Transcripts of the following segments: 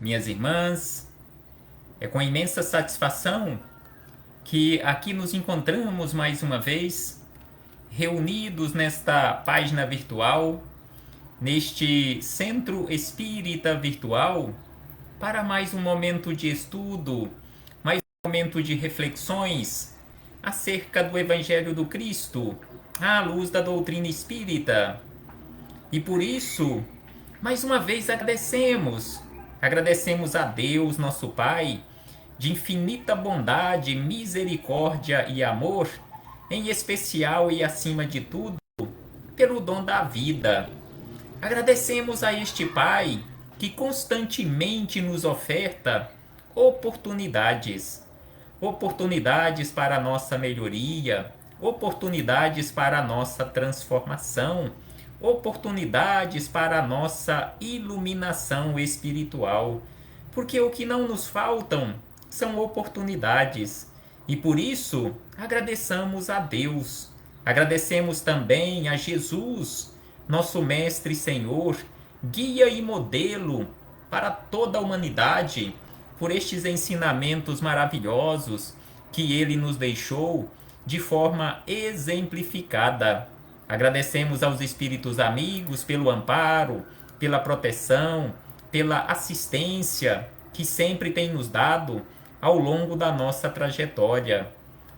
minhas irmãs, é com imensa satisfação que aqui nos encontramos mais uma vez, reunidos nesta página virtual, neste Centro Espírita Virtual, para mais um momento de estudo, mais um momento de reflexões acerca do Evangelho do Cristo, à luz da doutrina espírita. E por isso, mais uma vez agradecemos a Deus, nosso Pai, de infinita bondade, misericórdia e amor, em especial e acima de tudo, pelo dom da vida. Agradecemos a este Pai que constantemente nos oferta oportunidades, oportunidades para a nossa melhoria, oportunidades para a nossa transformação, oportunidades para a nossa iluminação espiritual. Porque o que não nos faltam são oportunidades. E por isso, agradeçamos a Deus. Agradecemos também a Jesus, nosso Mestre e Senhor, guia e modelo para toda a humanidade, por estes ensinamentos maravilhosos que ele nos deixou de forma exemplificada. Agradecemos aos espíritos amigos pelo amparo, pela proteção, pela assistência que sempre tem nos dado ao longo da nossa trajetória.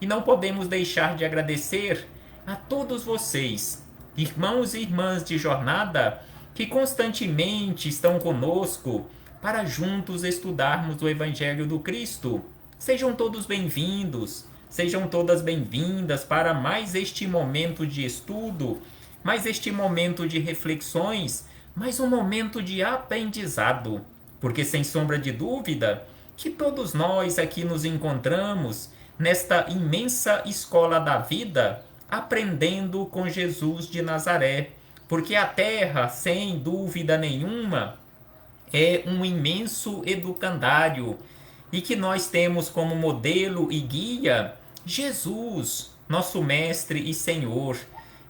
E não podemos deixar de agradecer a todos vocês, irmãos e irmãs de jornada, que constantemente estão conosco para juntos estudarmos o Evangelho do Cristo. Sejam todos bem-vindos, sejam todas bem-vindas para mais este momento de estudo, mais este momento de reflexões, mais um momento de aprendizado. Porque, sem sombra de dúvida, que todos nós aqui nos encontramos nesta imensa escola da vida, aprendendo com Jesus de Nazaré. Porque a Terra, sem dúvida nenhuma, é um imenso educandário e que nós temos como modelo e guia Jesus, nosso Mestre e Senhor.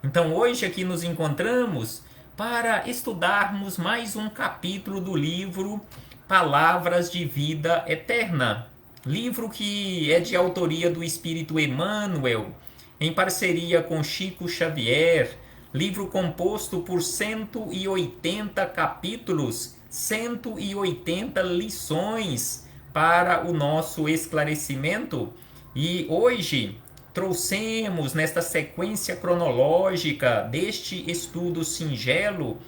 Então hoje aqui nos encontramos para estudarmos mais um capítulo do livro Palavras de Vida Eterna, livro que é de autoria do Espírito Emmanuel, em parceria com Chico Xavier, livro composto por 180 capítulos, 180 lições para o nosso esclarecimento. E hoje trouxemos nesta sequência cronológica deste estudo singelo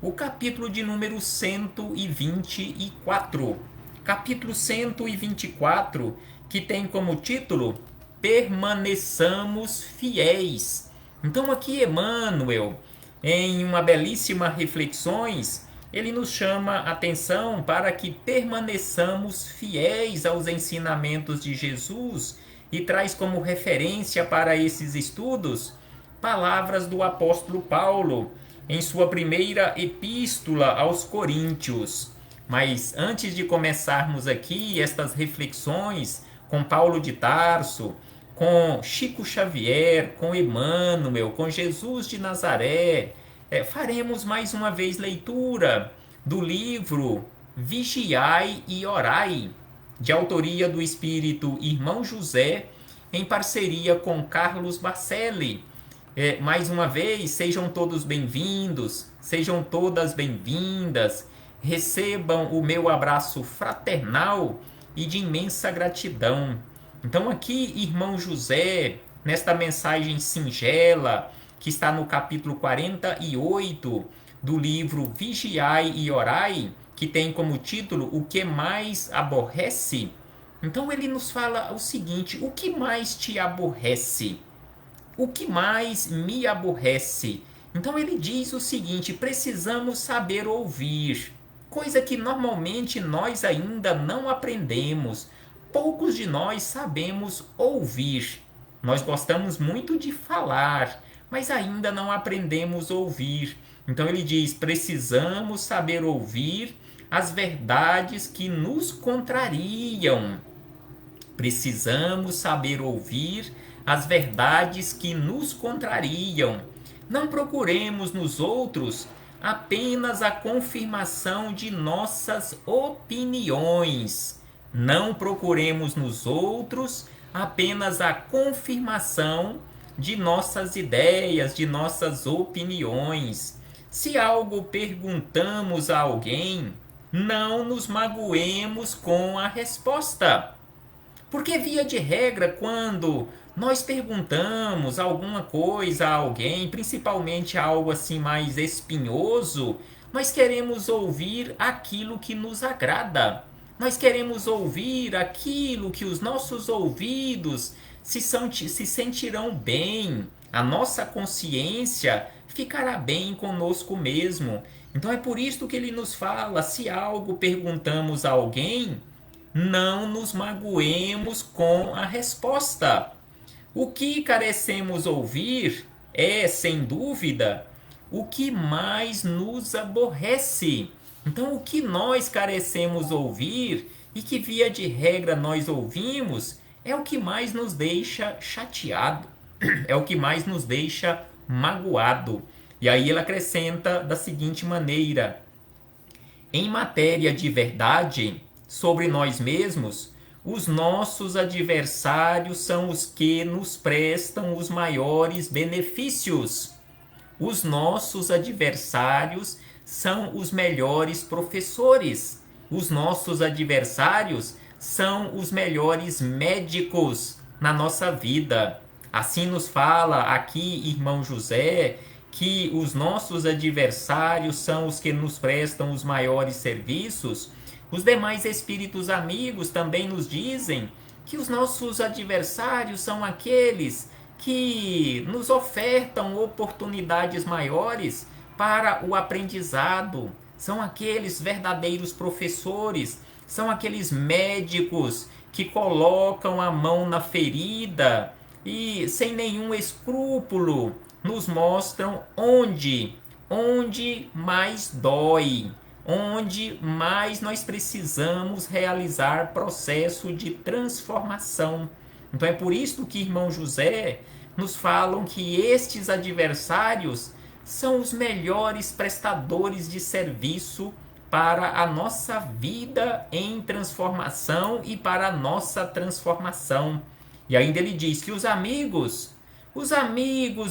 o capítulo de número 124. Capítulo 124, que tem como título Permaneçamos Fiéis. Então aqui Emmanuel, em uma belíssima reflexões, ele nos chama a atenção para que permaneçamos fiéis aos ensinamentos de Jesus e traz como referência para esses estudos palavras do apóstolo Paulo em sua primeira epístola aos Coríntios. Mas antes de começarmos aqui estas reflexões com Paulo de Tarso, com Chico Xavier, com Emmanuel, com Jesus de Nazaré, faremos mais uma vez leitura do livro Vigiai e Orai, de autoria do espírito Irmão José, em parceria com Carlos Bacelli. Mais uma vez, sejam todos bem-vindos, sejam todas bem-vindas, recebam o meu abraço fraternal e de imensa gratidão. Então aqui, Irmão José, nesta mensagem singela, que está no capítulo 48 do livro Vigiai e Orai, que tem como título O que mais aborrece. Então ele nos fala o seguinte: o que mais te aborrece? O que mais me aborrece? Então ele diz o seguinte: precisamos saber ouvir, coisa que normalmente nós ainda não aprendemos. Poucos de nós sabemos ouvir. Nós gostamos muito de falar, mas ainda não aprendemos a ouvir. Então ele diz: precisamos saber ouvir as verdades que nos contrariam. Precisamos saber ouvir as verdades que nos contrariam. Não procuremos nos outros apenas a confirmação de nossas opiniões. Não procuremos nos outros apenas a confirmação de nossas ideias, de nossas opiniões. Se algo perguntamos a alguém, não nos magoemos com a resposta. Porque, via de regra, quando nós perguntamos alguma coisa a alguém, principalmente algo assim mais espinhoso, nós queremos ouvir aquilo que nos agrada. Nós queremos ouvir aquilo que os nossos ouvidos se sentirão bem. A nossa consciência ficará bem conosco mesmo. Então é por isso que ele nos fala, se algo perguntamos a alguém, não nos magoemos com a resposta. O que carecemos ouvir é, sem dúvida, o que mais nos aborrece. Então, o que nós carecemos ouvir e que, via de regra, nós ouvimos, é o que mais nos deixa chateado, é o que mais nos deixa magoado. E aí ele acrescenta da seguinte maneira: em matéria de verdade sobre nós mesmos, os nossos adversários são os que nos prestam os maiores benefícios. Os nossos adversários são os melhores professores. Os nossos adversários são os melhores médicos na nossa vida. Assim nos fala aqui irmão José, que os nossos adversários são os que nos prestam os maiores serviços. Os demais espíritos amigos também nos dizem que os nossos adversários são aqueles que nos ofertam oportunidades maiores para o aprendizado. São aqueles verdadeiros professores, são aqueles médicos que colocam a mão na ferida e, sem nenhum escrúpulo, nos mostram onde mais dói, onde mais nós precisamos realizar processo de transformação. Então é por isso que irmão José nos falam que estes adversários são os melhores prestadores de serviço para a nossa vida em transformação e para a nossa transformação. E ainda ele diz que os amigos,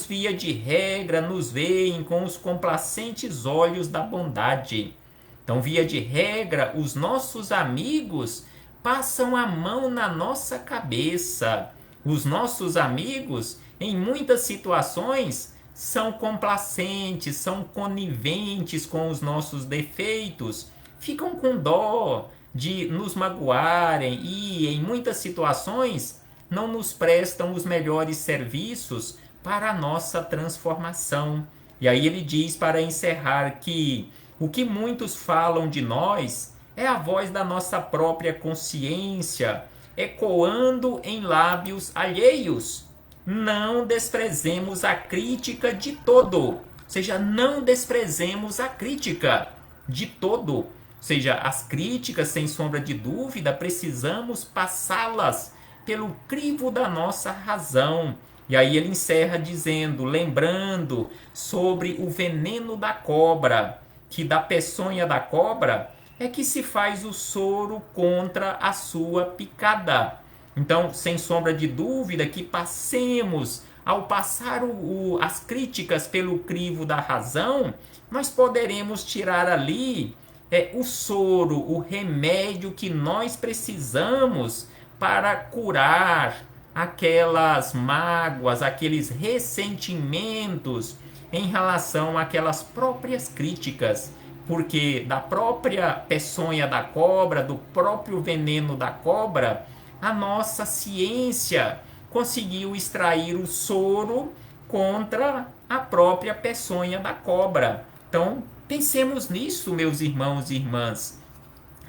via de regra, nos veem com os complacentes olhos da bondade. Então, via de regra, os nossos amigos passam a mão na nossa cabeça. Os nossos amigos, em muitas situações, são complacentes, são coniventes com os nossos defeitos, ficam com dó de nos magoarem e, em muitas situações, não nos prestam os melhores serviços para a nossa transformação. E aí ele diz, para encerrar, que o que muitos falam de nós é a voz da nossa própria consciência, ecoando em lábios alheios. Não desprezemos a crítica de todo. Ou seja, não desprezemos a crítica de todo. Ou seja, as críticas, sem sombra de dúvida, precisamos passá-las pelo crivo da nossa razão. E aí ele encerra dizendo, lembrando sobre o veneno da cobra, que da peçonha da cobra é que se faz o soro contra a sua picada. Então, sem sombra de dúvida, que passemos, ao passar as críticas pelo crivo da razão, nós poderemos tirar ali o soro, o remédio que nós precisamos para curar aquelas mágoas, aqueles ressentimentos em relação àquelas próprias críticas, porque da própria peçonha da cobra, do próprio veneno da cobra, a nossa ciência conseguiu extrair o soro contra a própria peçonha da cobra. Então, pensemos nisso, meus irmãos e irmãs.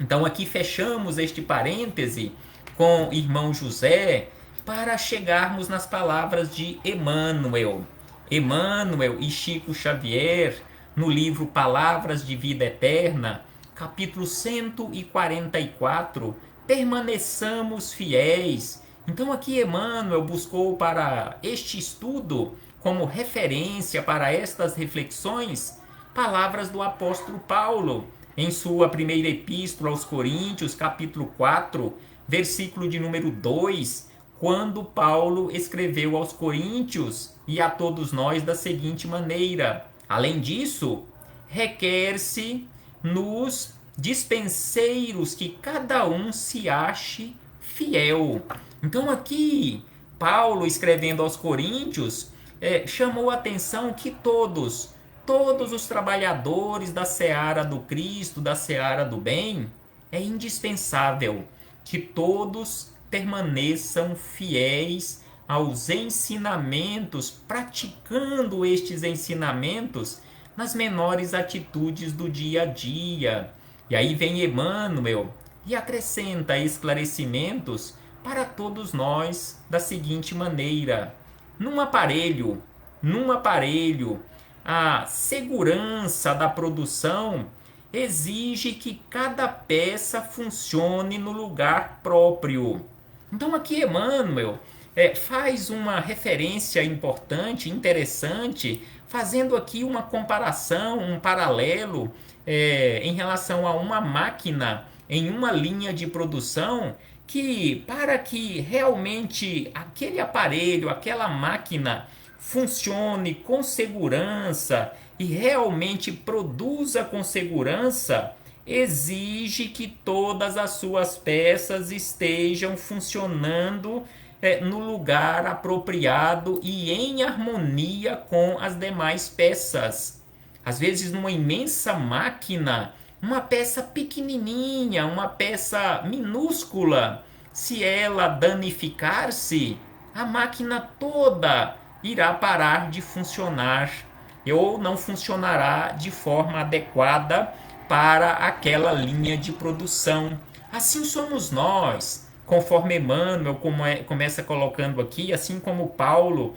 Então, aqui fechamos este parêntese com irmão José para chegarmos nas palavras de Emmanuel. Emmanuel e Chico Xavier, no livro Palavras de Vida Eterna, capítulo 144, permaneçamos fiéis. Então aqui Emmanuel buscou para este estudo, como referência para estas reflexões, palavras do apóstolo Paulo em sua primeira epístola aos Coríntios, capítulo 4, versículo de número 2, quando Paulo escreveu aos Coríntios e a todos nós da seguinte maneira: além disso, requer-se nos dispenseiros que cada um se ache fiel. Então aqui, Paulo escrevendo aos Coríntios, chamou a atenção que todos os trabalhadores da seara do Cristo, da seara do bem, é indispensável que todos permaneçam fiéis aos ensinamentos, praticando estes ensinamentos nas menores atitudes do dia a dia. E aí vem Emmanuel e acrescenta esclarecimentos para todos nós da seguinte maneira: num aparelho, a segurança da produção exige que cada peça funcione no lugar próprio. Então aqui Emmanuel faz uma referência importante, interessante, fazendo aqui uma comparação, um paralelo em relação a uma máquina em uma linha de produção, que para que realmente aquele aparelho, aquela máquina funcione com segurança e realmente produza com segurança, exige que todas as suas peças estejam funcionando no lugar apropriado e em harmonia com as demais peças. Às vezes, numa imensa máquina, uma peça pequenininha, uma peça minúscula, se ela danificar-se, a máquina toda irá parar de funcionar ou não funcionará de forma adequada para aquela linha de produção. Assim somos nós, conforme Emmanuel começa colocando aqui, assim como Paulo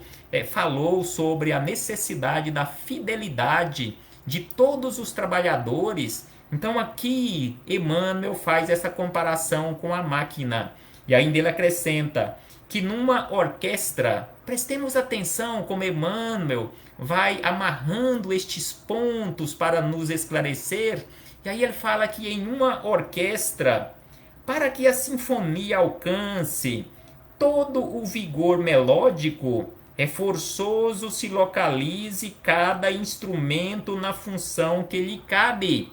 falou sobre a necessidade da fidelidade de todos os trabalhadores. Então aqui Emmanuel faz essa comparação com a máquina. E ainda ele acrescenta que numa orquestra, prestemos atenção como Emmanuel vai amarrando estes pontos para nos esclarecer. E aí ele fala que em uma orquestra, para que a sinfonia alcance todo o vigor melódico, é forçoso se localize cada instrumento na função que lhe cabe.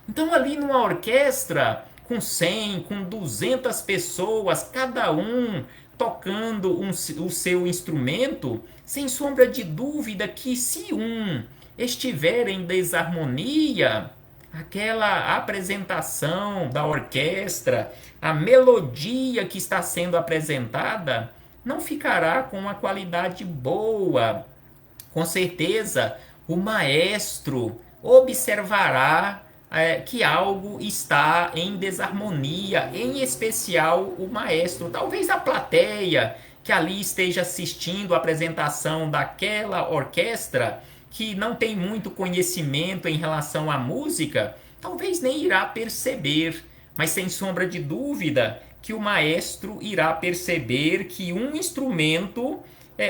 Então ali numa orquestra, com 100, com 200 pessoas, cada um tocando o seu instrumento, sem sombra de dúvida que se um estiver em desarmonia, aquela apresentação da orquestra, a melodia que está sendo apresentada, não ficará com uma qualidade boa. Com certeza, o maestro observará que algo está em desarmonia, em especial o maestro. Talvez a plateia que ali esteja assistindo a apresentação daquela orquestra, que não tem muito conhecimento em relação à música, talvez nem irá perceber, mas sem sombra de dúvida que o maestro irá perceber que um instrumento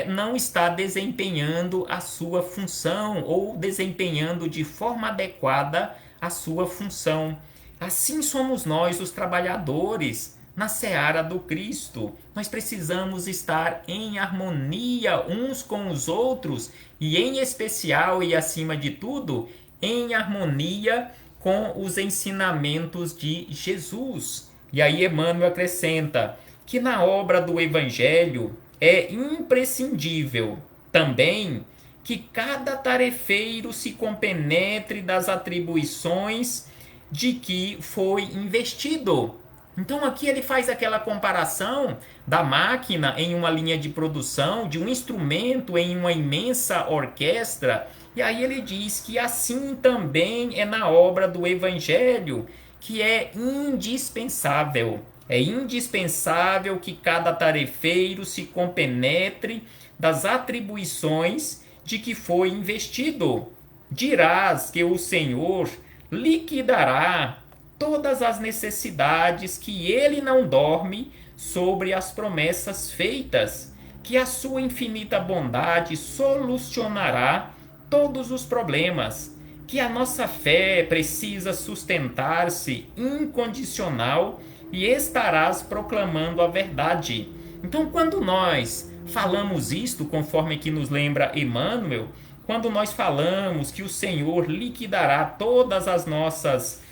não está desempenhando a sua função ou desempenhando de forma adequada a sua função. Assim somos nós, os trabalhadores, na seara do Cristo. Nós precisamos estar em harmonia uns com os outros e, em especial e acima de tudo, em harmonia com os ensinamentos de Jesus. E aí Emmanuel acrescenta que na obra do Evangelho é imprescindível também que cada tarefeiro se compenetre das atribuições de que foi investido. Então aqui ele faz aquela comparação da máquina em uma linha de produção, de um instrumento em uma imensa orquestra, e aí ele diz que assim também é na obra do Evangelho, que é indispensável. É indispensável que cada tarefeiro se compenetre das atribuições de que foi investido. Dirás que o Senhor liquidará todas as necessidades, que ele não dorme sobre as promessas feitas, que a sua infinita bondade solucionará todos os problemas, que a nossa fé precisa sustentar-se incondicional e estarás proclamando a verdade. Então, quando nós falamos isto, conforme que nos lembra Emmanuel, quando nós falamos que o Senhor liquidará todas as nossas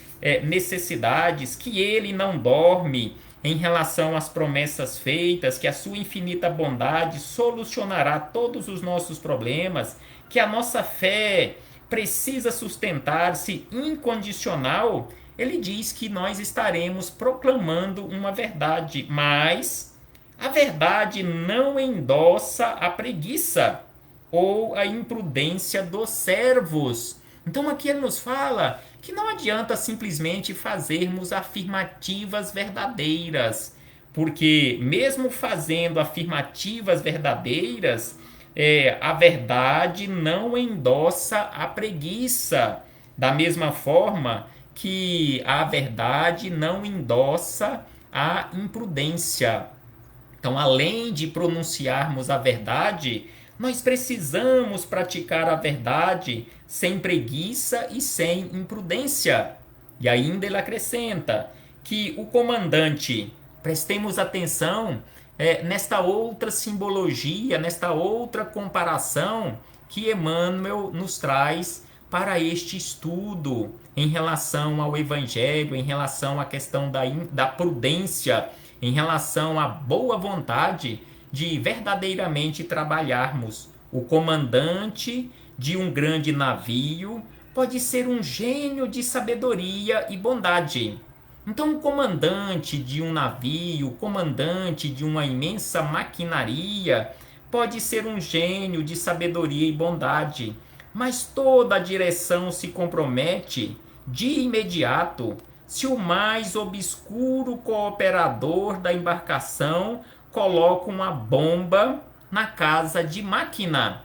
necessidades, que Ele não dorme em relação às promessas feitas, que a sua infinita bondade solucionará todos os nossos problemas, que a nossa fé precisa sustentar-se incondicional, ele diz que nós estaremos proclamando uma verdade, mas a verdade não endossa a preguiça ou a imprudência dos servos. Então aqui ele nos fala que não adianta simplesmente fazermos afirmativas verdadeiras, porque mesmo fazendo afirmativas verdadeiras, a verdade não endossa a preguiça, da mesma forma que a verdade não endossa a imprudência. Então, além de pronunciarmos a verdade, nós precisamos praticar a verdade sem preguiça e sem imprudência. E ainda ele acrescenta que o comandante, prestemos atenção nesta outra simbologia, nesta outra comparação que Emmanuel nos traz para este estudo em relação ao Evangelho, em relação à questão da prudência, em relação à boa vontade de verdadeiramente trabalharmos. O comandante de um grande navio pode ser um gênio de sabedoria e bondade. Então, o comandante de um navio, o comandante de uma imensa maquinaria, pode ser um gênio de sabedoria e bondade, mas toda a direção se compromete de imediato se o mais obscuro cooperador da embarcação coloca uma bomba na casa de máquina.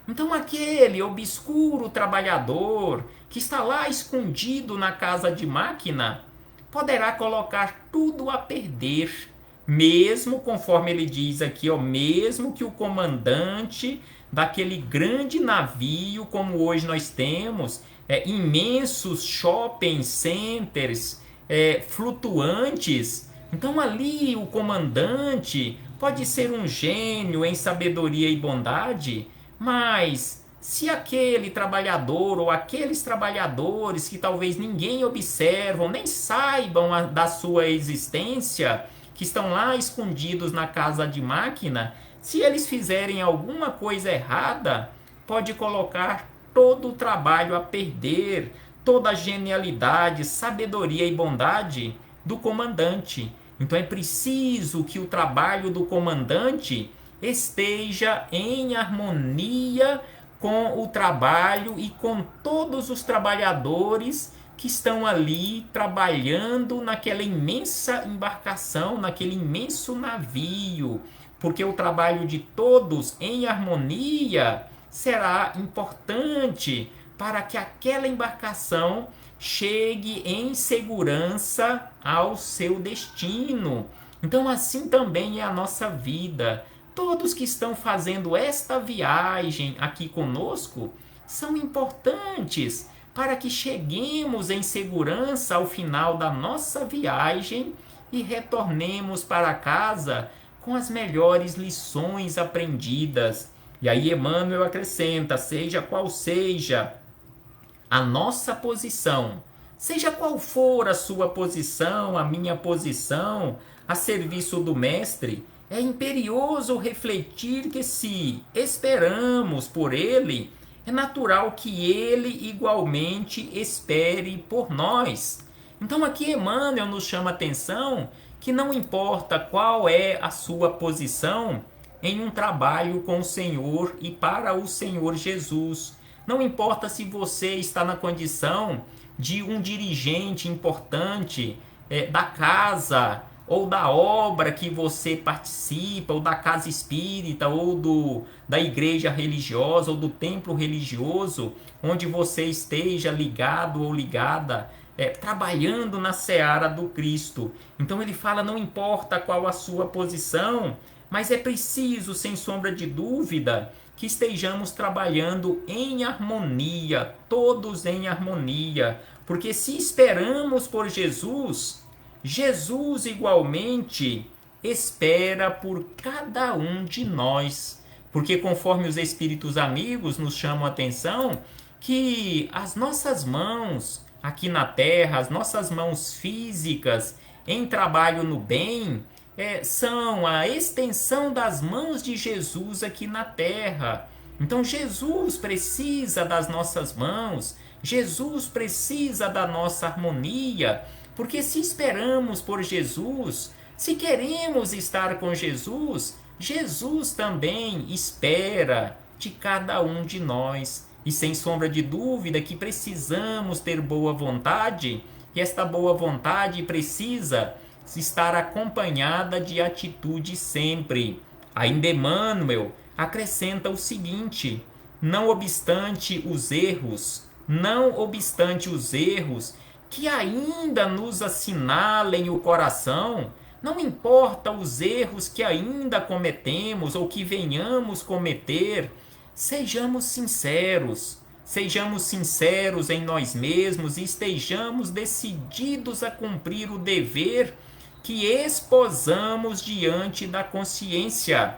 Então aquele obscuro trabalhador que está lá escondido na casa de máquina poderá colocar tudo a perder, mesmo, conforme ele diz aqui, mesmo que o comandante daquele grande navio, como hoje nós temos, imensos shopping centers flutuantes. Então ali o comandante pode ser um gênio em sabedoria e bondade, mas se aquele trabalhador ou aqueles trabalhadores que talvez ninguém observam, nem saibam da sua existência, que estão lá escondidos na casa de máquina, se eles fizerem alguma coisa errada, pode colocar todo o trabalho a perder, toda a genialidade, sabedoria e bondade do comandante. Então é preciso que o trabalho do comandante esteja em harmonia com o trabalho e com todos os trabalhadores que estão ali trabalhando naquela imensa embarcação, naquele imenso navio, porque o trabalho de todos em harmonia será importante para que aquela embarcação chegue em segurança ao seu destino. Então assim também é a nossa vida. Todos que estão fazendo esta viagem aqui conosco são importantes para que cheguemos em segurança ao final da nossa viagem e retornemos para casa com as melhores lições aprendidas. E aí Emmanuel acrescenta, seja qual seja a nossa posição, seja qual for a sua posição, a minha posição, a serviço do Mestre, é imperioso refletir que se esperamos por ele, é natural que ele igualmente espere por nós. Então aqui Emmanuel nos chama a atenção que não importa qual é a sua posição em um trabalho com o Senhor e para o Senhor Jesus. Não importa se você está na condição de um dirigente importante da casa ou da obra que você participa, ou da casa espírita, ou da igreja religiosa, ou do templo religioso, onde você esteja ligado ou ligada, trabalhando na seara do Cristo. Então ele fala, não importa qual a sua posição, mas é preciso, sem sombra de dúvida, que estejamos trabalhando em harmonia, todos em harmonia, porque se esperamos por Jesus, Jesus igualmente espera por cada um de nós. Porque conforme os espíritos amigos nos chamam a atenção, que as nossas mãos aqui na Terra, as nossas mãos físicas em trabalho no bem, são a extensão das mãos de Jesus aqui na Terra. Então Jesus precisa das nossas mãos, Jesus precisa da nossa harmonia, porque se esperamos por Jesus, se queremos estar com Jesus, Jesus também espera de cada um de nós. E sem sombra de dúvida que precisamos ter boa vontade, e esta boa vontade precisa estar acompanhada de atitude sempre. Ainda Emmanuel acrescenta o seguinte: não obstante os erros que ainda nos assinalem o coração, não importa os erros que ainda cometemos ou que venhamos cometer, sejamos sinceros em nós mesmos e estejamos decididos a cumprir o dever que esposamos diante da consciência.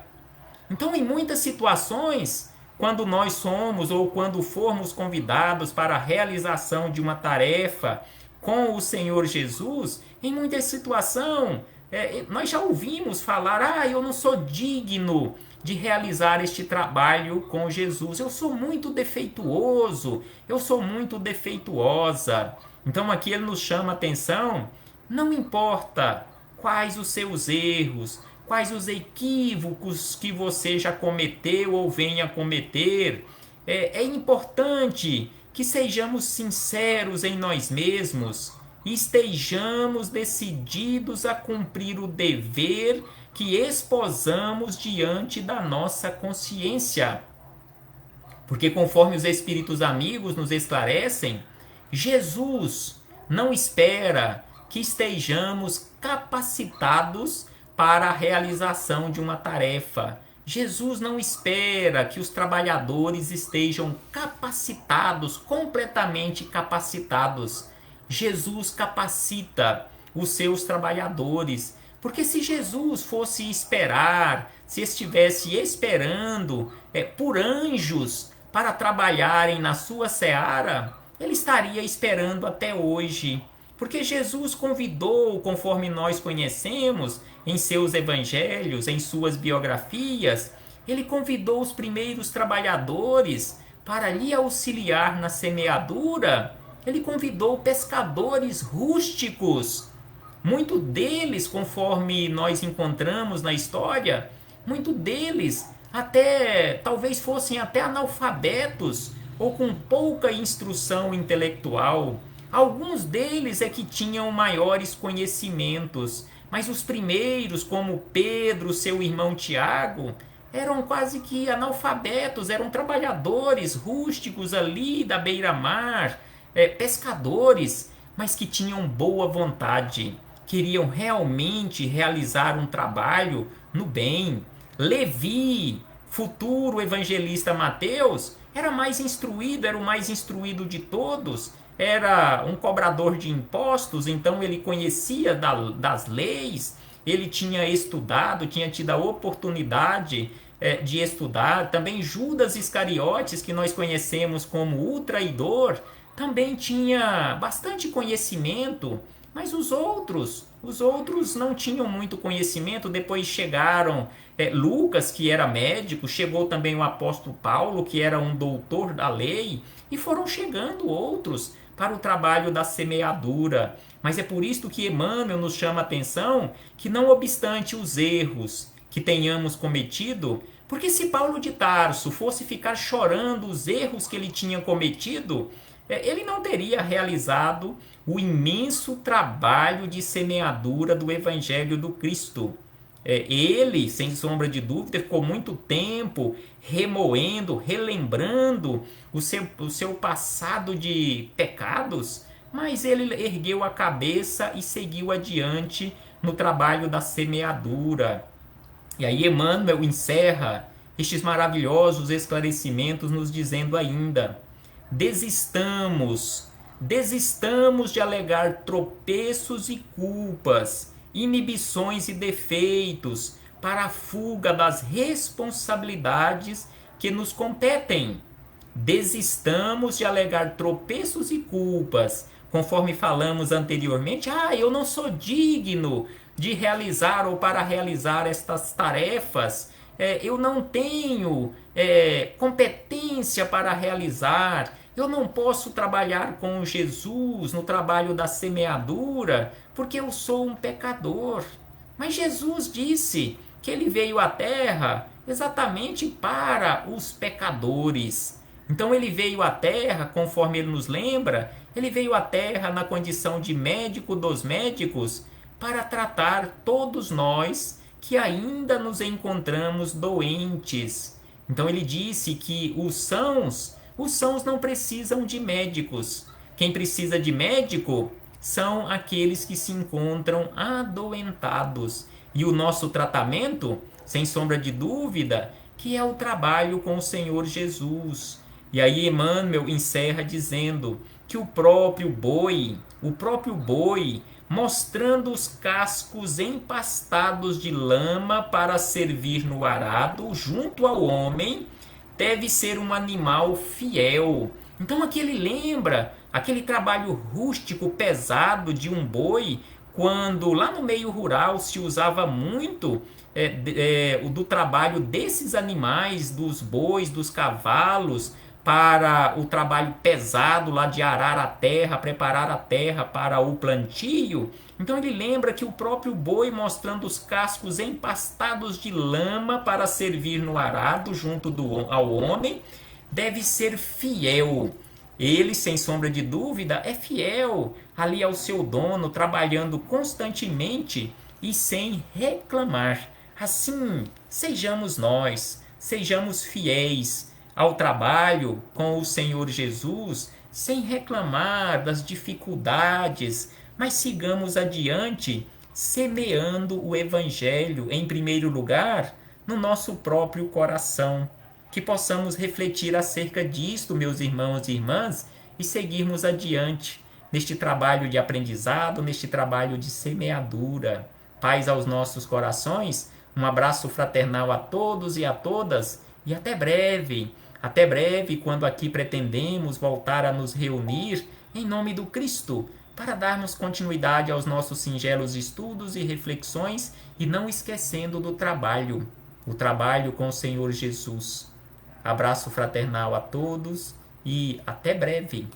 Então, em muitas situações, quando nós somos ou quando formos convidados para a realização de uma tarefa com o Senhor Jesus, em muitas situações, nós já ouvimos falar: eu não sou digno de realizar este trabalho com Jesus, eu sou muito defeituoso, eu sou muito defeituosa. Então aqui ele nos chama a atenção: não importa quais os seus erros, quais os equívocos que você já cometeu ou venha a cometer, é importante que sejamos sinceros em nós mesmos e estejamos decididos a cumprir o dever que esposamos diante da nossa consciência. Porque conforme os espíritos amigos nos esclarecem, Jesus não espera que estejamos capacitados para a realização de uma tarefa. Jesus não espera que os trabalhadores estejam capacitados, completamente capacitados. Jesus capacita os seus trabalhadores. Porque se Jesus fosse esperar, se estivesse esperando por anjos para trabalharem na sua seara, ele estaria esperando até hoje. Porque Jesus convidou, conforme nós conhecemos, em seus evangelhos, em suas biografias, ele convidou os primeiros trabalhadores para lhe auxiliar na semeadura. Ele convidou pescadores rústicos. Muitos deles, conforme nós encontramos na história, muitos deles talvez fossem até analfabetos ou com pouca instrução intelectual. Alguns deles é que tinham maiores conhecimentos, mas os primeiros, como Pedro, seu irmão Tiago, eram quase que analfabetos, eram trabalhadores rústicos ali da beira-mar, pescadores, mas que tinham boa vontade, queriam realmente realizar um trabalho no bem. Levi, futuro evangelista Mateus, era o mais instruído de todos, era um cobrador de impostos, então ele conhecia das leis, ele tinha estudado, tinha tido a oportunidade de estudar. Também Judas Iscariotes, que nós conhecemos como o traidor, também tinha bastante conhecimento, mas os outros não tinham muito conhecimento. Depois chegaram Lucas, que era médico, chegou também o apóstolo Paulo, que era um doutor da lei, e foram chegando outros para o trabalho da semeadura. Mas é por isso que Emmanuel nos chama a atenção que, não obstante os erros que tenhamos cometido, porque se Paulo de Tarso fosse ficar chorando os erros que ele tinha cometido, ele não teria realizado o imenso trabalho de semeadura do Evangelho do Cristo. Ele, sem sombra de dúvida, ficou muito tempo remoendo, relembrando o seu passado de pecados, mas ele ergueu a cabeça e seguiu adiante no trabalho da semeadura. E aí Emmanuel encerra estes maravilhosos esclarecimentos, nos dizendo ainda: desistamos de alegar tropeços e culpas, inibições e defeitos para a fuga das responsabilidades que nos competem. Desistamos de alegar tropeços e culpas, conforme falamos anteriormente. Eu não sou digno de realizar ou para realizar estas tarefas. Eu não tenho competência para realizar. Eu não posso trabalhar com Jesus no trabalho da semeadura, porque eu sou um pecador. Mas Jesus disse que ele veio à terra exatamente para os pecadores. Então ele veio à terra, conforme ele nos lembra, ele veio à terra na condição de médico dos médicos para tratar todos nós que ainda nos encontramos doentes. Então ele disse que os sãos não precisam de médicos. Quem precisa de médico são aqueles que se encontram adoentados. E o nosso tratamento, sem sombra de dúvida, que é o trabalho com o Senhor Jesus. E aí Emmanuel encerra dizendo que o próprio boi, mostrando os cascos empastados de lama para servir no arado junto ao homem, deve ser um animal fiel. Então aqui ele lembra aquele trabalho rústico, pesado de um boi, quando lá no meio rural se usava muito do trabalho desses animais, dos bois, dos cavalos, para o trabalho pesado lá de arar a terra, preparar a terra para o plantio. Então ele lembra que o próprio boi, mostrando os cascos empastados de lama para servir no arado junto ao homem, deve ser fiel. Ele, sem sombra de dúvida, é fiel ali ao seu dono, trabalhando constantemente e sem reclamar. Assim, sejamos nós, sejamos fiéis ao trabalho com o Senhor Jesus, sem reclamar das dificuldades, mas sigamos adiante, semeando o Evangelho, em primeiro lugar, no nosso próprio coração. Que possamos refletir acerca disto, meus irmãos e irmãs, e seguirmos adiante neste trabalho de aprendizado, neste trabalho de semeadura. Paz aos nossos corações, um abraço fraternal a todos e a todas, e até breve. Até breve, quando aqui pretendemos voltar a nos reunir em nome do Cristo, para darmos continuidade aos nossos singelos estudos e reflexões e não esquecendo do trabalho, o trabalho com o Senhor Jesus. Abraço fraternal a todos e até breve.